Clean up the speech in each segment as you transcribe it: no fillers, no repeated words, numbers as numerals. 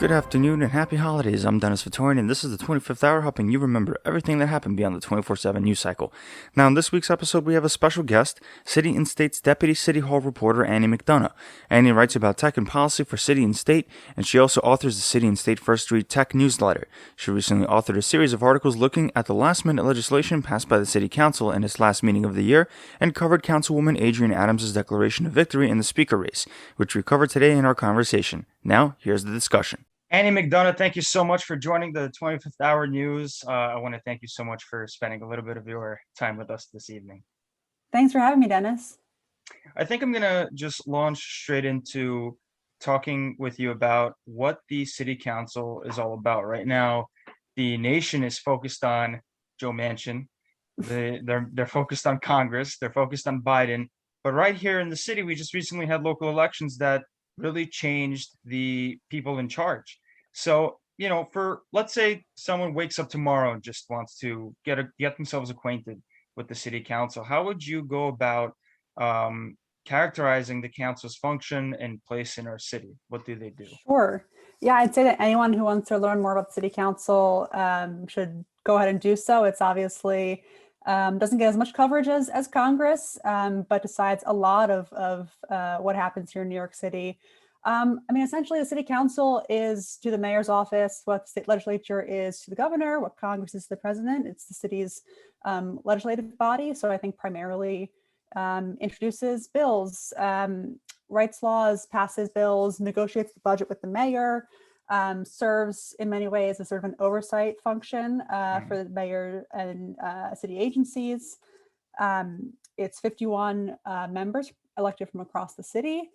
Good afternoon and happy holidays. I'm Dennis Futoryan, and this is the 25th hour helping you remember everything that happened beyond the 24/7 news cycle. Now, in this week's episode, we have a special guest, City and State's Deputy City Hall reporter Annie McDonough. Annie writes about tech and policy for City and State, and she also authors the City and State First Read Tech newsletter. She recently authored a series of articles looking at the last-minute legislation passed by the City Council in its last meeting of the year, and covered Councilwoman Adrienne Adams' declaration of victory in the Speaker race, which we covered today in our conversation. Now, here's the discussion. Annie McDonough, thank you so much for joining the 25th Hour News. I want to thank you so much for spending a little bit of your time with us this evening. Thanks for having me, Dennis. I think I'm going to just launch straight into talking with you about what the City Council is all about. Right now, the nation is focused on Joe Manchin. They're focused on Congress. They're focused on Biden. But right here in the city, we just recently had local elections that really changed the people in charge. So, let's say someone wakes up tomorrow and just wants to get themselves acquainted with the city council, how would you go about characterizing the council's function and place in our city? What do they do? Sure. Yeah, I'd say that anyone who wants to learn more about the city council should go ahead and do so. It's obviously doesn't get as much coverage as Congress, but decides a lot of what happens here in New York City. Essentially, the city council is to the mayor's office what the state legislature is to the governor, what Congress is to the president. It's the city's legislative body. So I think primarily introduces bills, writes laws, passes bills, negotiates the budget with the mayor, serves in many ways as sort of an oversight function for the mayor and city agencies. It's 51 members elected from across the city.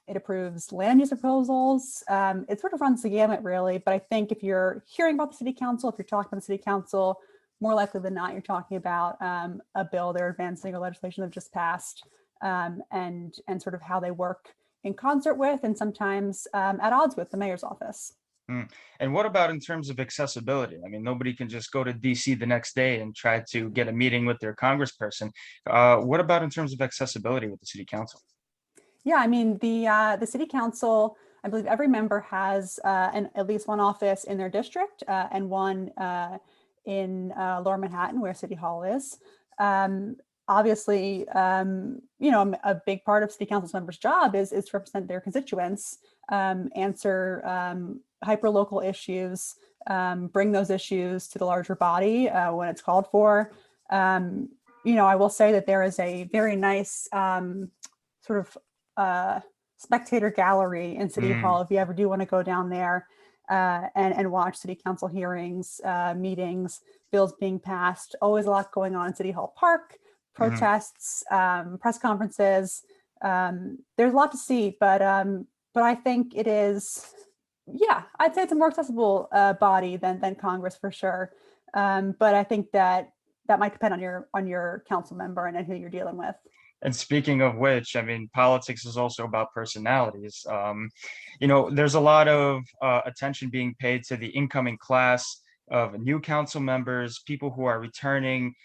It approves land use proposals. It sort of runs the gamut, really. But I think if you're hearing about the city council, if you're talking about the city council, more likely than not, you're talking about a bill they're advancing or legislation they've just passed, and sort of how they work in concert with and sometimes at odds with the mayor's office. And what about in terms of accessibility? I mean, nobody can just go to DC the next day and try to get a meeting with their congressperson. What about in terms of accessibility with the city council? Yeah, I mean, the city council, I believe every member has at least one office in their district and one in Lower Manhattan, where City Hall is. Obviously, a big part of city council's members' job is to represent their constituents, answer hyper-local issues, bring those issues to the larger body when it's called for. I will say that there is a very nice sort of spectator gallery in City Hall if you ever do want to go down there and watch city council hearings, meetings, bills being passed. Always a lot going on in City Hall Park. Protests, press conferences. There's a lot to see, but I think it is, I'd say it's a more accessible body than Congress for sure. But I think that might depend on your council member and who you're dealing with. And speaking of which, I mean, politics is also about personalities. There's a lot of attention being paid to the incoming class of new council members, people who are returning.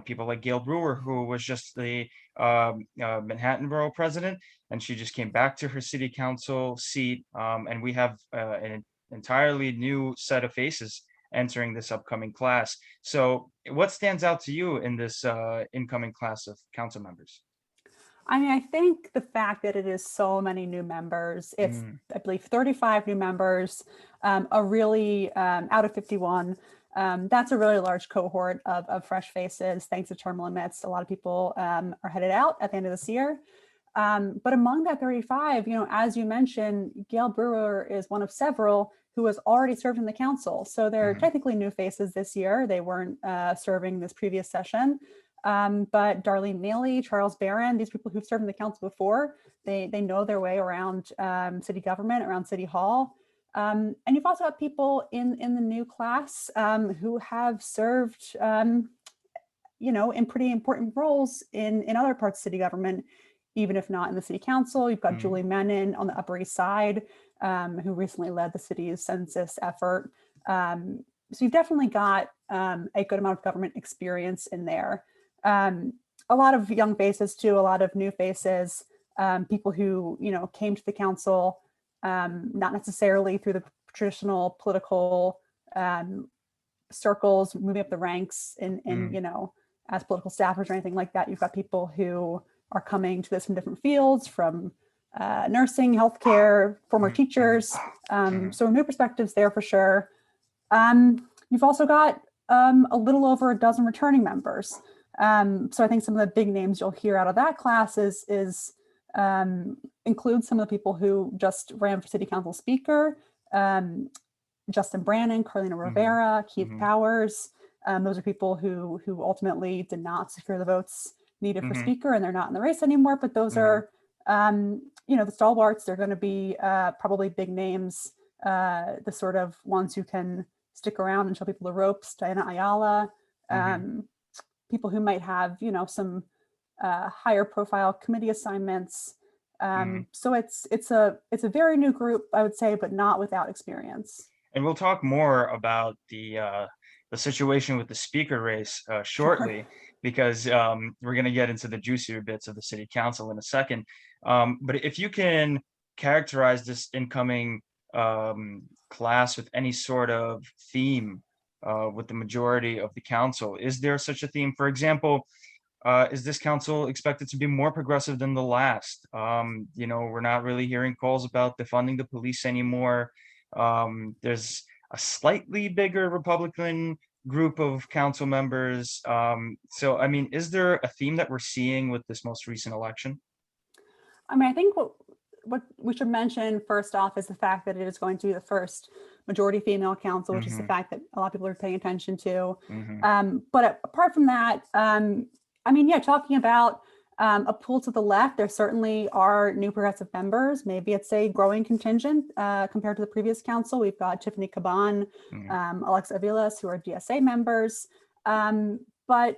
People like Gail Brewer, who was just the Manhattan Borough president, and she just came back to her city council seat. And we have an entirely new set of faces entering this upcoming class. So what stands out to you in this incoming class of council members? I mean, I think the fact that it is so many new members, it's, I believe, 35 new members, out of 51. That's a really large cohort of fresh faces, thanks to term limits. A lot of people are headed out at the end of this year. But among that 35, as you mentioned, Gail Brewer is one of several who has already served in the council. So they're technically new faces this year. They weren't serving this previous session. But Darlene Neely, Charles Barron, these people who've served in the council before, they know their way around city government, around City Hall. And you've also got people in the new class who have served, in pretty important roles in other parts of city government, even if not in the city council. You've got Julie Menon on the Upper East Side, who recently led the city's census effort. So you've definitely got a good amount of government experience in there. A lot of young faces too, a lot of new faces, people who, came to the council not necessarily through the traditional political circles, moving up the ranks in you know, as political staffers or anything like that. You've got people who are coming to this from different fields, from nursing, healthcare, former teachers. So new perspectives there for sure. You've also got a little over a dozen returning members. So I think some of the big names you'll hear out of that class include some of the people who just ran for city council speaker, Justin Brannan, Carlina Rivera, Keith Powers. Those are people who ultimately did not secure the votes needed for speaker, and they're not in the race anymore. But those are, you know, the stalwarts. They're going to be probably big names, the sort of ones who can stick around and show people the ropes. Diana Ayala, people who might have, you know, some higher profile committee assignments. So it's a very new group, I would say, but not without experience. And we'll talk more about the situation with the speaker race shortly, because we're going to get into the juicier bits of the city council in a second. But if you can characterize this incoming class with any sort of theme with the majority of the council, is there such a theme? For example, is this council expected to be more progressive than the last? You know, we're not really hearing calls about defunding the police anymore. There's a slightly bigger Republican group of council members. So, I mean, is there a theme that we're seeing with this most recent election? I mean, I think what we should mention first off is the fact that it is going to be the first majority female council, which is the fact that a lot of people are paying attention to. But apart from that, I mean, yeah, talking about a pull to the left, there certainly are new progressive members. Maybe it's a growing contingent compared to the previous council. We've got Tiffany Caban, Alexa Aviles, who are DSA members. But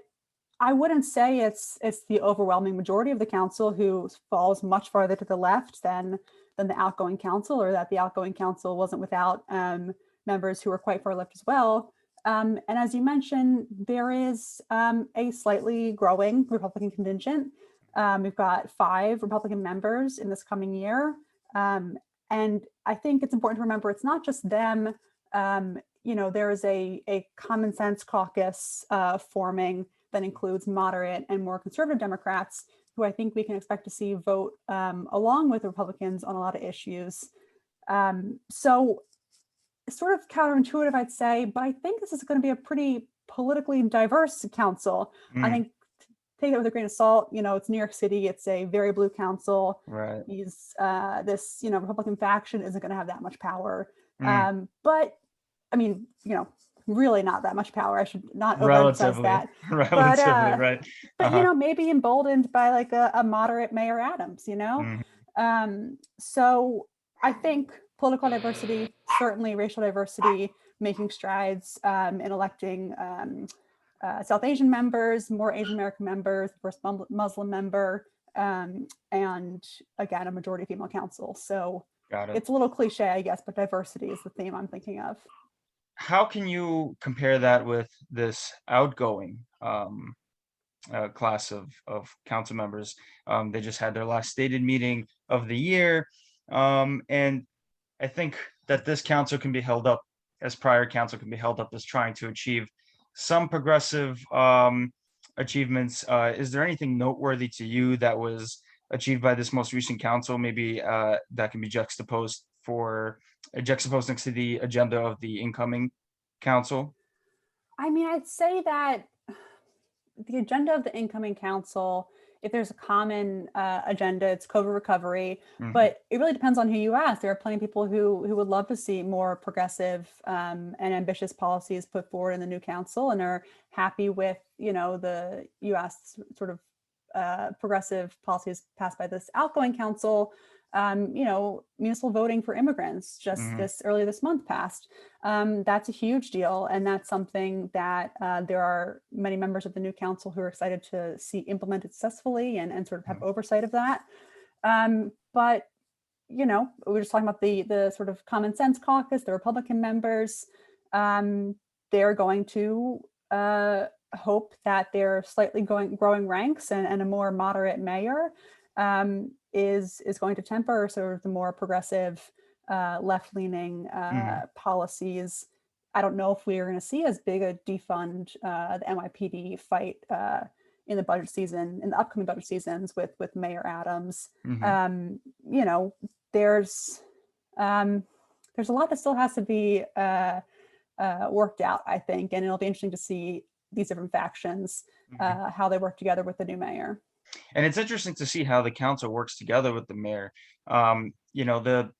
I wouldn't say it's the overwhelming majority of the council who falls much farther to the left than the outgoing council, or that the outgoing council wasn't without members who were quite far left as well. And as you mentioned, there is a slightly growing Republican contingent. We've got 5 Republican members in this coming year. And I think it's important to remember it's not just them. You know, there is a common sense caucus forming that includes moderate and more conservative Democrats, who I think we can expect to see vote along with Republicans on a lot of issues. So sort of counterintuitive, I'd say, but I think this is going to be a pretty politically diverse council. I think, take it with a grain of salt. You know, it's New York City. It's a very blue council. Right. This, you know, Republican faction isn't going to have that much power. But I mean, you know, really not that much power. I should not overemphasize that. Relatively, right. But you know, maybe emboldened by like a moderate Mayor Adams, you know? So I think political diversity, certainly racial diversity, making strides in electing South Asian members, more Asian American members, first Muslim member, and again, a majority female council. So it's a little cliche, I guess, but diversity is the theme I'm thinking of. How can you compare that with this outgoing class of council members? They just had their last stated meeting of the year. And I think that this council can be held up, as prior council can be held up, as trying to achieve some progressive achievements. Is there anything noteworthy to you that was achieved by this most recent council, maybe that can be juxtaposed next to the agenda of the incoming council? I mean, I'd say that the agenda of the incoming council, if there's a common agenda, it's COVID recovery, but it really depends on who you ask. There are plenty of people who would love to see more progressive and ambitious policies put forward in the new council, and are happy with, you know, the U.S. sort of progressive policies passed by this outgoing council. You know, municipal voting for immigrants just earlier this month passed. That's a huge deal. And that's something that there are many members of the new council who are excited to see implemented successfully and sort of have oversight of that. But, you know, we were just talking about the sort of common sense caucus, the Republican members. They're going to hope that their slightly growing ranks and a more moderate mayor is going to temper sort of the more progressive left-leaning Hmm. policies. I don't know if we are going to see as big a defund the NYPD fight in the budget season, in the upcoming budget seasons with Mayor Adams. Hmm. Um, you know, there's um, there's a lot that still has to be worked out, I think, and it'll be interesting to see these different factions Hmm. how they work together with the new mayor. And it's interesting to see how the council works together with the mayor. The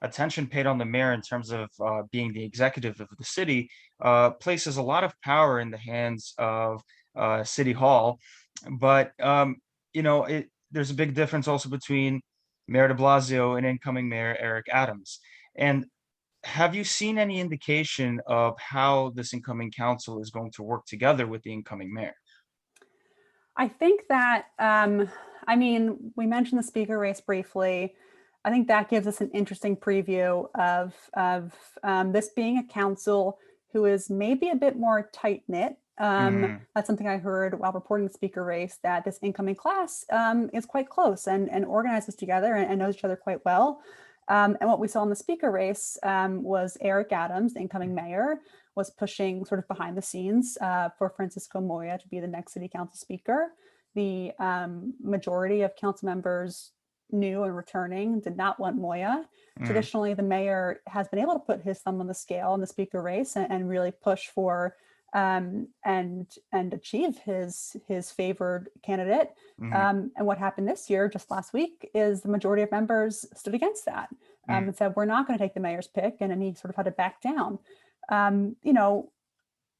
attention paid on the mayor in terms of being the executive of the city places a lot of power in the hands of City Hall. But there's a big difference also between Mayor de Blasio and incoming Mayor Eric Adams. And have you seen any indication of how this incoming council is going to work together with the incoming mayor? I think that, I mean, we mentioned the speaker race briefly. I think that gives us an interesting preview of this being a council who is maybe a bit more tight knit. Hmm. That's something I heard while reporting the speaker race, that this incoming class is quite close and organizes together and knows each other quite well. And what we saw in the speaker race was Eric Adams, the incoming mayor, was pushing sort of behind the scenes for Francisco Moya to be the next city council speaker. The majority of council members, new and returning, did not want Moya. Hmm. Traditionally, the mayor has been able to put his thumb on the scale in the speaker race and really push for and achieve his favored candidate. Hmm. And what happened this year, just last week, is the majority of members stood against that Hmm. and said, we're not going to take the mayor's pick. And then he sort of had to back down. You know,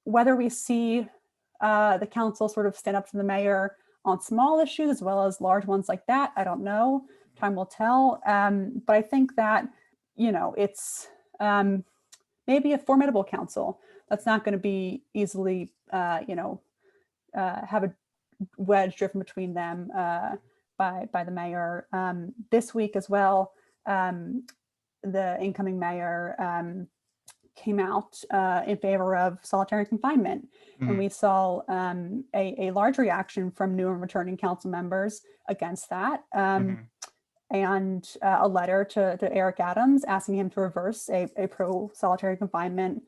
whether we see the council sort of stand up to the mayor on small issues as well as large ones like that, I don't know. Time will tell. But I think that, it's maybe a formidable council that's not going to be easily, have a wedge driven between them by the mayor. This week as well, the incoming mayor came out in favor of solitary confinement. And Hmm. we saw a large reaction from new and returning council members against that. Hmm. And a letter to Eric Adams asking him to reverse a pro solitary confinement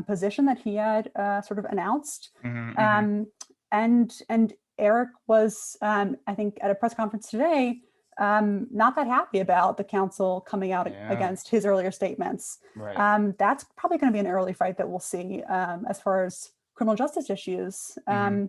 position that he had sort of announced. Hmm. Hmm. Um, and Eric was, I think, at a press conference today, not that happy about the council coming out Yeah. against his earlier statements. Right. That's probably going to be an early fight that we'll see as far as criminal justice issues. Hmm.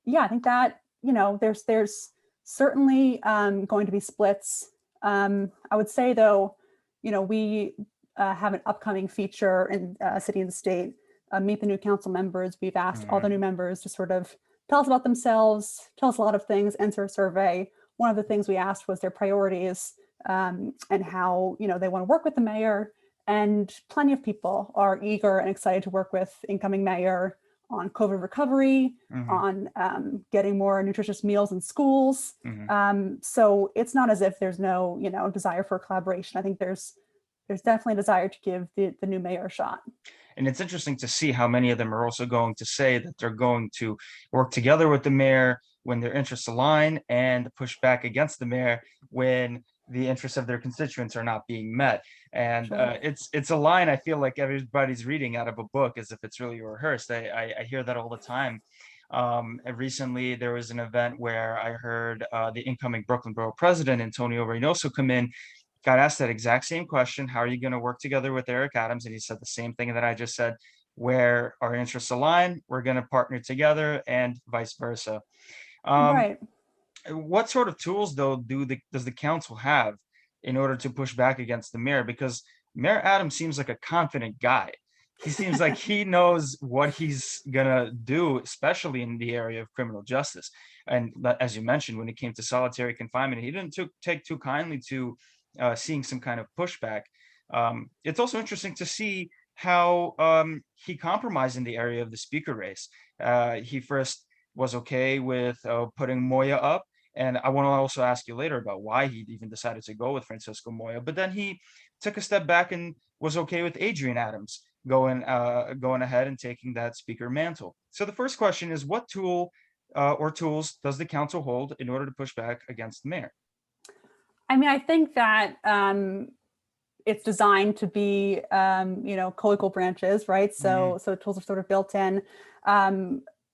Yeah, I think that there's certainly going to be splits. I would say though, we have an upcoming feature in City and State, Meet the New Council Members. We've asked all the Hmm. new members to sort of tell us about themselves, tell us a lot of things, answer a survey. One of the things we asked was their priorities and how they want to work with the mayor. And plenty of people are eager and excited to work with incoming mayor on COVID recovery, Hmm. on getting more nutritious meals in schools. Hmm. So it's not as if there's no, desire for collaboration. I think there's definitely a desire to give the new mayor a shot. And it's interesting to see how many of them are also going to say that they're going to work together with the mayor when their interests align and push back against the mayor when the interests of their constituents are not being met. And Sure. it's a line I feel like everybody's reading out of a book as if it's really rehearsed. I hear that all the time. And recently, there was an event where I heard the incoming Brooklyn Borough President, Antonio Reynoso, come in, got asked that exact same question. How are you going to work together with Eric Adams? And he said the same thing that I just said, where our interests align, we're going to partner together and vice versa. Um, Right. what sort of tools, though, does the council have in order to push back against the mayor? Because Mayor Adams seems like a confident guy. He seems like he knows what he's gonna do, especially in the area of criminal justice. And as you mentioned, when it came to solitary confinement, he didn't take too kindly to seeing some kind of pushback. It's also interesting to see how he compromised in the area of the speaker race. He first was okay with putting Moya up. And I want to also ask you later about why he even decided to go with Francisco Moya. But then he took a step back and was okay with Adrienne Adams going ahead and taking that speaker mantle. So the first question is, what tool or tools does the council hold in order to push back against the mayor? I mean, I think that it's designed to be, co-equal branches, right? So tools are sort of built in.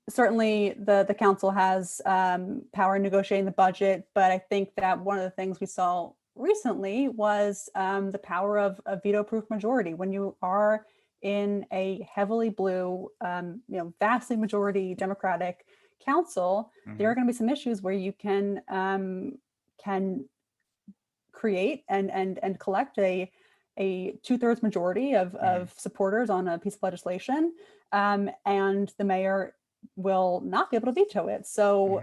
Certainly the council has power in negotiating the budget, but I think that one of the things we saw recently was the power of a veto-proof majority. When you are in a heavily blue, vastly majority Democratic council, there are going to be some issues where you can create and collect a 2/3 majority of supporters on a piece of legislation, and the mayor will not be able to veto it. So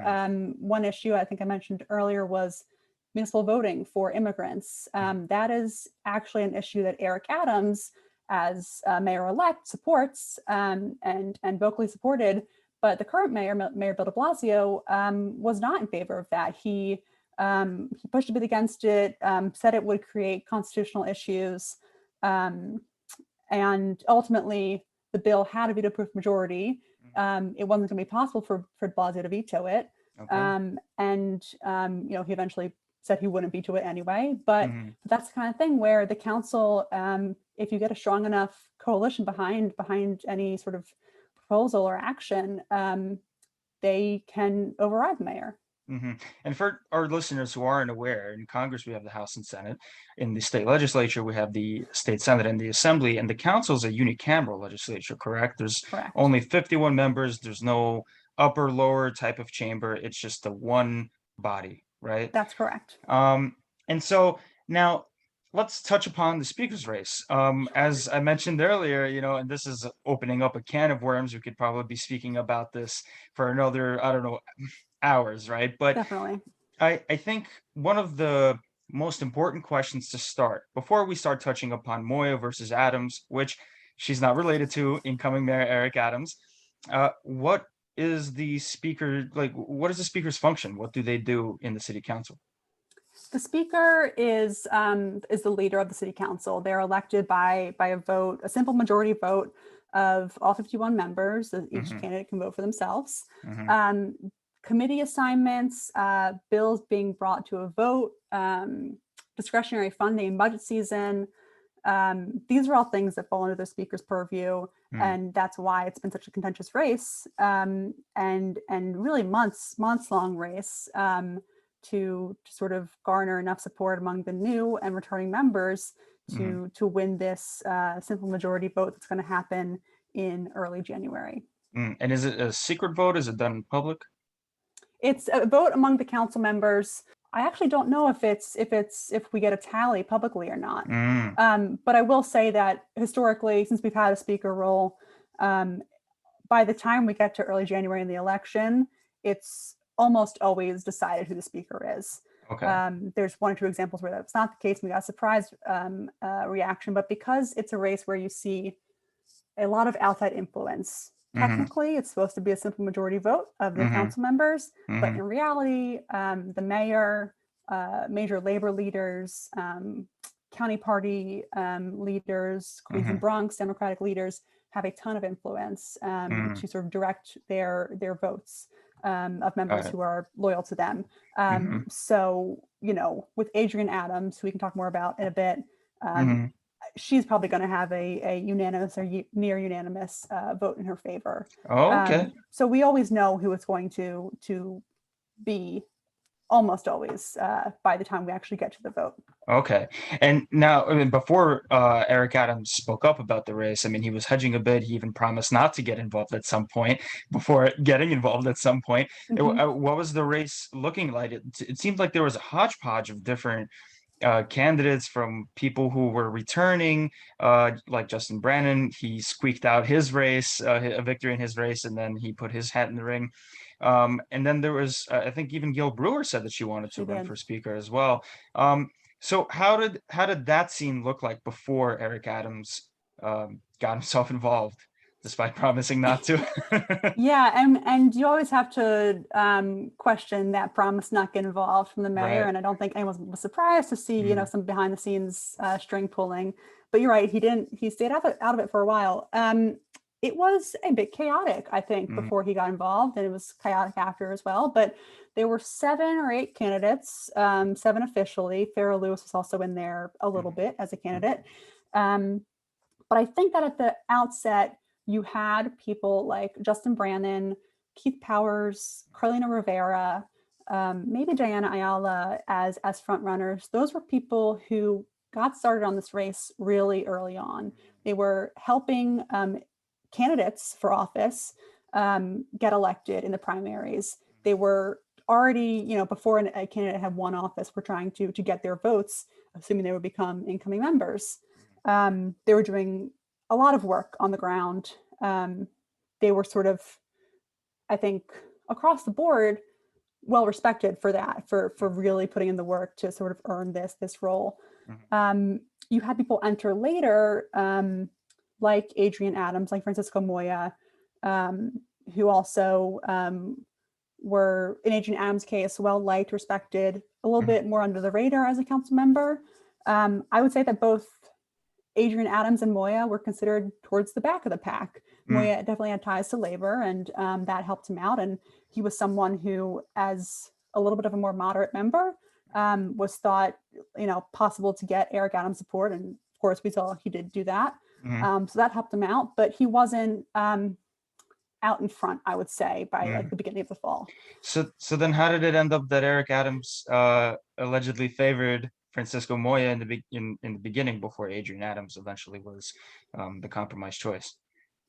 one issue I think I mentioned earlier was municipal voting for immigrants. That is actually an issue that Eric Adams, as mayor-elect, supports and vocally supported. But the current mayor, Mayor Bill de Blasio, was not in favor of that. He pushed a bit against it, said it would create constitutional issues, and ultimately the bill had a veto-proof majority. It wasn't going to be possible for de Blasio to veto it, and he eventually said he wouldn't veto it anyway. But that's the kind of thing where the council, if you get a strong enough coalition behind any sort of proposal or action, they can override the mayor. And for our listeners who aren't aware, in Congress we have the House and Senate. In the state legislature we have the state Senate and the Assembly, and the council is a unicameral legislature, correct? There's only 51 members. There's no upper lower type of chamber. It's just the one body, right? That's correct. And so now let's touch upon the speaker's race. As I mentioned earlier, and this is opening up a can of worms. We could probably be speaking about this for another, I don't know, hours, right? But definitely, I think one of the most important questions to start, before we start touching upon Moya versus Adams, which she's not related to, incoming Mayor Eric Adams, what is the speaker, what is the speaker's function? What do they do in the city council? The speaker is the leader of the city council. They're elected by a vote, a simple majority vote of all 51 members. Each candidate can vote for themselves. Committee assignments, bills being brought to a vote, discretionary funding, budget season. These are all things that fall under the speaker's purview, and that's why it's been such a contentious race, and really months long race to sort of garner enough support among the new and returning members to win this simple majority vote that's going to happen in early January. And is it a secret vote? Is it done in public? It's a vote among the council members. I actually don't know if we get a tally publicly or not. But I will say that historically, since we've had a speaker role, by the time we get to early January in the election, it's almost always decided who the speaker is. There's one or two examples where that's not the case. We got a surprise reaction, but because it's a race where you see a lot of outside influence, technically it's supposed to be a simple majority vote of the council members, but in reality, the mayor, major labor leaders, county party leaders, Queens and Bronx Democratic leaders have a ton of influence to sort of direct their votes of members who are loyal to them. So, with Adrienne Adams, who we can talk more about in a bit, she's probably going to have a unanimous or near unanimous vote in her favor. So we always know who it's going to be, almost always, by the time we actually get to the vote. And now, before Eric Adams spoke up about the race, he was hedging a bit. He even promised not to get involved at some point before getting involved at some point. What was the race looking like? It seemed like there was a hodgepodge of different candidates, from people who were returning, like Justin Brannan. He squeaked out his race, a victory in his race, and then he put his hat in the ring. And then there was, I think even Gil Brewer said that she wanted to run for speaker as well. So how did that scene look like before Eric Adams got himself involved, despite promising not to? And you always have to question that promise not get involved from the mayor, and I don't think anyone was surprised to see some behind the scenes string pulling. But you're right, he stayed out of it for a while. it was a bit chaotic, I think, before he got involved, and it was chaotic after as well. But there were 7 or 8 candidates, 7 officially. Farrah Lewis was also in there a little bit as a candidate. But I think that at the outset, you had people like Justin Brannan, Keith Powers, Carlina Rivera, maybe Diana Ayala as front runners. Those were people who got started on this race really early on. They were helping candidates for office get elected in the primaries. They were already, before a candidate had won office, were trying to get their votes, assuming they would become incoming members. They were doing a lot of work on the ground. They were sort of, I think, across the board, well respected for that, for really putting in the work to sort of earn this role. You had people enter later, like Adrienne Adams, like Francisco Moya, who also were, in Adrienne Adams' case, well liked, respected, a little bit more under the radar as a council member. I would say that both Adrienne Adams and Moya were considered towards the back of the pack. Moya definitely had ties to labor, and that helped him out. And he was someone who, as a little bit of a more moderate member, was thought, possible to get Eric Adams support. And of course, we saw he did do that. So that helped him out, but he wasn't out in front, I would say, by like the beginning of the fall. So then how did it end up that Eric Adams allegedly favored Francisco Moya in the beginning, before Adrienne Adams eventually was the compromise choice?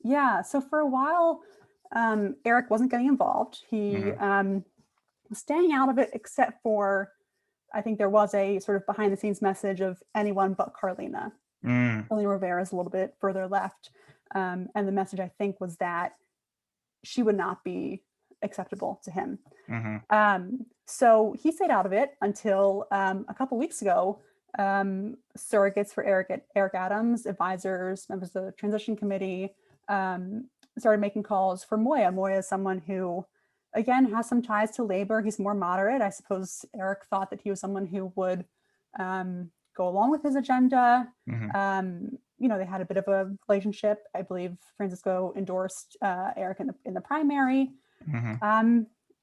Yeah, so for a while, Eric wasn't getting involved. He was staying out of it, except for, I think there was a sort of behind the scenes message of anyone but Carlina. Carlina Rivera is a little bit further left. And the message, I think, was that she would not be acceptable to him. So he stayed out of it until a couple weeks ago. Surrogates for Eric Adams, advisors, members of the transition committee, started making calls for Moya. Moya is someone who, again, has some ties to labor. He's more moderate. I suppose Eric thought that he was someone who would go along with his agenda. They had a bit of a relationship. I believe Francisco endorsed Eric in the primary.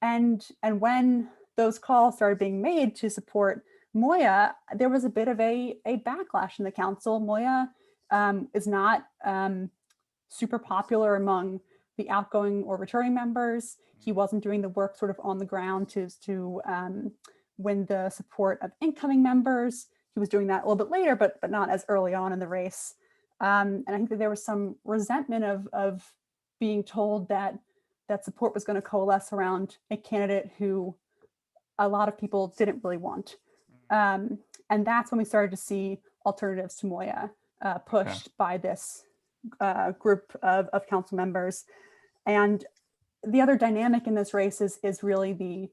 And when those calls started being made to support Moya, there was a bit of a backlash in the council. Moya is not super popular among the outgoing or returning members. He wasn't doing the work sort of on the ground to win the support of incoming members. He was doing that a little bit later, but not as early on in the race. And I think that there was some resentment of being told that support was going to coalesce around a candidate who a lot of people didn't really want. And that's when we started to see alternatives to Moya pushed by this group of council members. And the other dynamic in this race is really the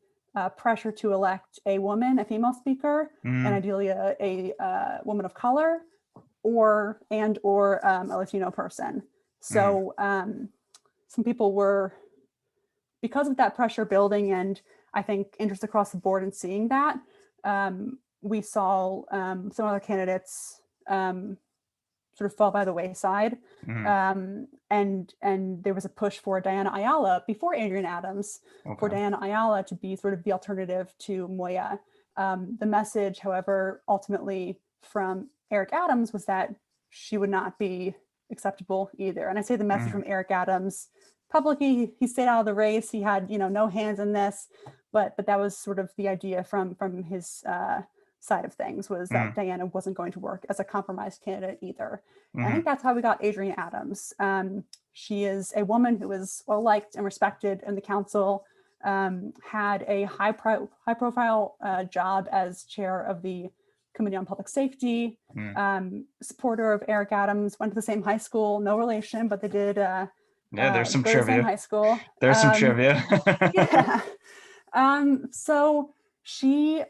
pressure to elect a woman, a female speaker, and ideally a woman of color, or a Latino person. So some people were, because of that pressure building, and I think interest across the board in seeing that, we saw some other candidates sort of fall by the wayside. And there was a push for Diana Ayala before Adrienne Adams, for Diana Ayala to be sort of the alternative to Moya. The message, however, ultimately from Eric Adams was that she would not be acceptable either. And I say the message from Eric Adams publicly, he stayed out of the race. He had, no hands in this, but that was sort of the idea from his side of things, was that Diana wasn't going to work as a compromise candidate either. And I think that's how we got Adrienne Adams. She is a woman who is well liked and respected in the council, had a high profile job as chair of the Committee on Public Safety, supporter of Eric Adams, went to the same high school, no relation, but they did there's some go to the trivia. same high school. There's some trivia. Yeah. So she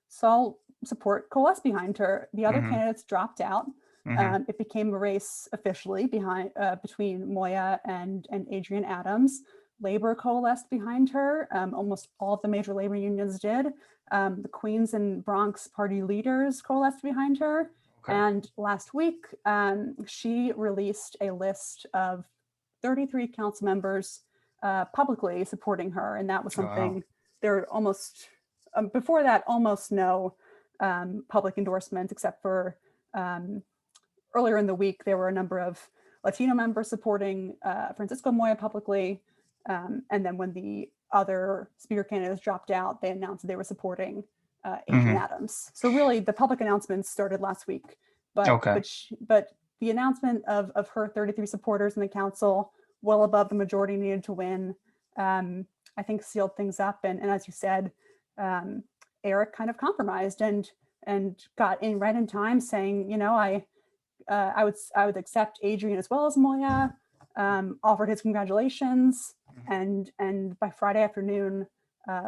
saw support coalesce behind her. The other candidates dropped out. It became a race officially between Moya and Adrienne Adams. Labor coalesced behind her. Almost all of the major labor unions did. The Queens and Bronx party leaders coalesced behind her. Okay. And last week, she released a list of 33 council members publicly supporting her. And that was Wow. something there were almost, before that, almost no public endorsements, except for earlier in the week, there were a number of Latino members supporting Francisco Moya publicly. And then when the other speaker candidates dropped out, they announced that they were supporting Adrienne Adams. So really, the public announcements started last week, but Okay. but the announcement of her 33 supporters in the council, well above the majority needed to win, I think sealed things up. And as you said, Eric kind of compromised and got in right in time, saying, you know, I would accept Adrienne as well as Moya. Offered his congratulations, and by Friday afternoon,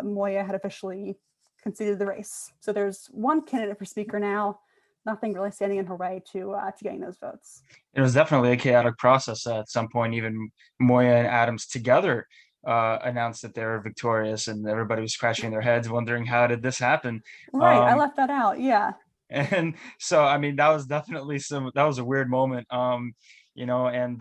Moya had officially conceded the race. So there's one candidate for speaker now. Nothing really standing in her way to getting those votes. It was definitely a chaotic process. At some point, even Moya and Adams together announced that they were victorious, and everybody was scratching their heads, wondering how did this happen. Right, I left that out. Yeah. And so, I mean, that was definitely that was a weird moment. You know, and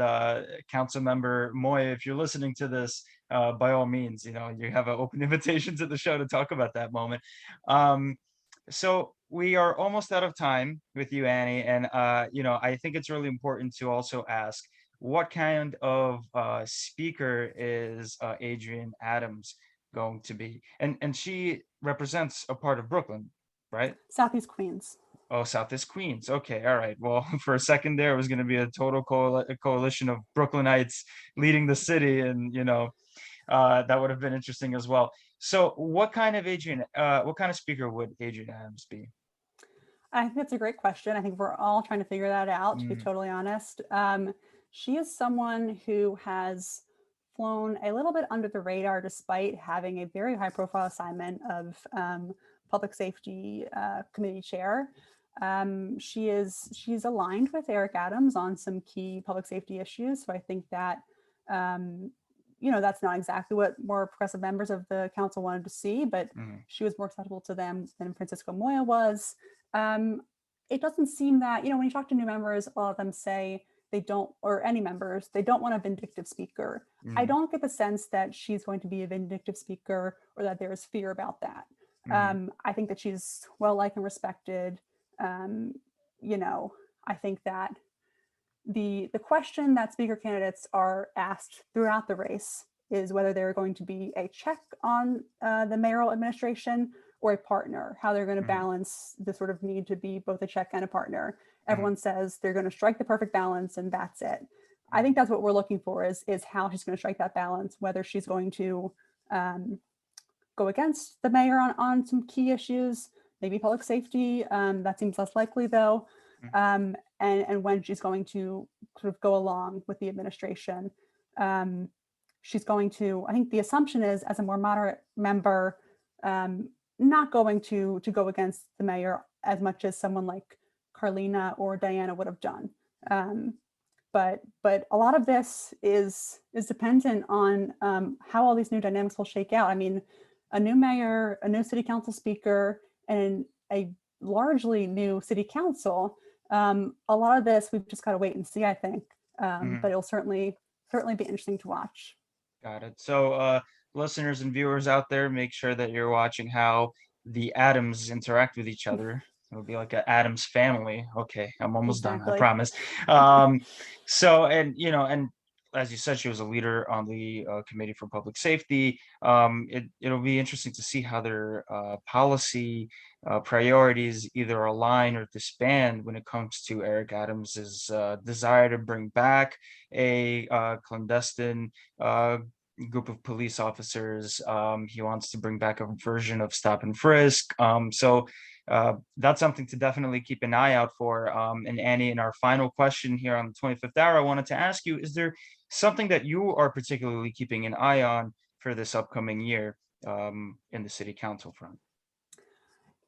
Council Member Moya, if you're listening to this, by all means, you know, you have an open invitation to the show to talk about that moment. So we are almost out of time with you, Annie, and you know, I think it's really important to also ask, what kind of speaker is Adrienne Adams going to be? And she represents a part of Brooklyn, right? Southeast Queens. Oh, Southeast Queens. Okay, all right. Well, for a second there, it was going to be a total coalition of Brooklynites leading the city, and you know, that would have been interesting as well. So, what kind of speaker would Adrienne Adams be? I think that's a great question. I think we're all trying to figure that out, to be Mm, totally honest. She is someone who has flown a little bit under the radar despite having a very high profile assignment of public safety committee chair. She's aligned with Eric Adams on some key public safety issues. So I think that you know, that's not exactly what more progressive members of the council wanted to see, but mm, she was more acceptable to them than Francisco Moya was. It doesn't seem that, you know, when you talk to new members, a lot of them say they don't, or any members, they don't want a vindictive speaker. I mm, don't get the sense that she's going to be a vindictive speaker or that there is fear about that. mm, I think that she's well liked and respected. You know, I think that the question that speaker candidates are asked throughout the race is whether they're going to be a check on the mayoral administration or a partner, how they're going to mm, balance the sort of need to be both a check and a partner. mm, Everyone says they're going to strike the perfect balance and that's it. I mm, think that's what we're looking for is how she's going to strike that balance, whether she's going to go against the mayor on some key issues, maybe public safety. That seems less likely though. mm. And when she's going to sort of go along with the administration. She's going to, I think the assumption is, as a more moderate member, not going to go against the mayor as much as someone like Carlina or Diana would have done. But a lot of this is dependent on how all these new dynamics will shake out. I mean, a new mayor, a new city council speaker, and a largely new city council. A lot of this we've just got to wait and see, I think. But it'll certainly be interesting to watch. Got it. So, listeners and viewers out there, make sure that you're watching how the atoms interact with each other. It'll be like an Adams family. Okay, I'm almost done, I Exactly. promise. Um, so, and you know, and as you said, she was a leader on the Committee for Public Safety. It'll be interesting to see how their policy priorities either align or disband when it comes to Eric Adams's desire to bring back a clandestine group of police officers. He wants to bring back a version of stop and frisk. So that's something to definitely keep an eye out for. And Annie, in our final question here on the 25th hour, I wanted to ask you, is there something that you are particularly keeping an eye on for this upcoming year in the city council front?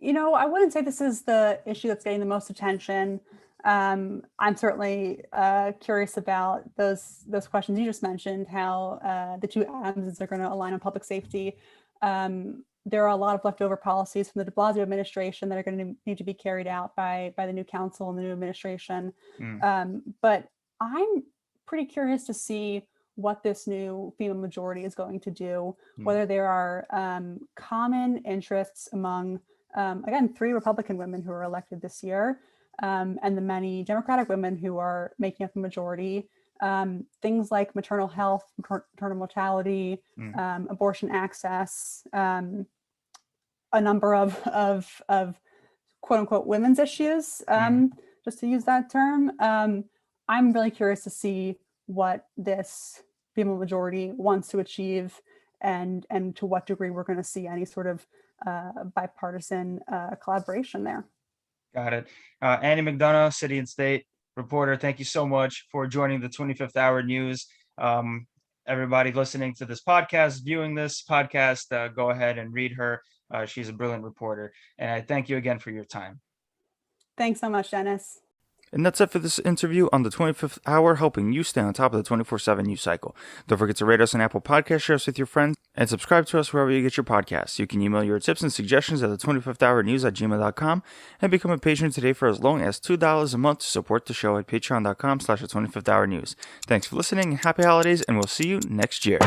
You know, I wouldn't say this is the issue that's getting the most attention. I'm certainly curious about those questions you just mentioned, how the two Adamses are going to align on public safety. there are a lot of leftover policies from the de Blasio administration that are going to need to be carried out by the new council and the new administration. But I'm pretty curious to see what this new female majority is going to do, whether there are common interests among, again, 3 Republican women who are elected this year, and the many Democratic women who are making up the majority. Things like maternal health, maternal mortality, abortion access, a number of quote unquote women's issues, just to use that term. I'm really curious to see what this female majority wants to achieve, and to what degree we're going to see any sort of bipartisan collaboration there. Got it. Annie McDonough, City and State reporter, thank you so much for joining the 25th Hour News. Everybody listening to this podcast, viewing this podcast, go ahead and read her. She's a brilliant reporter. And I thank you again for your time. Thanks so much, Dennis. And that's it for this interview on the 25th Hour, helping you stay on top of the 24/7 news cycle. Don't forget to rate us on Apple Podcasts, share us with your friends, and subscribe to us wherever you get your podcasts. You can email your tips and suggestions at the 25thhournews@gmail.com and become a patron today for as long as $2 a month to support the show at patreon.com/the 25th Hour News. Thanks for listening, happy holidays, and we'll see you next year.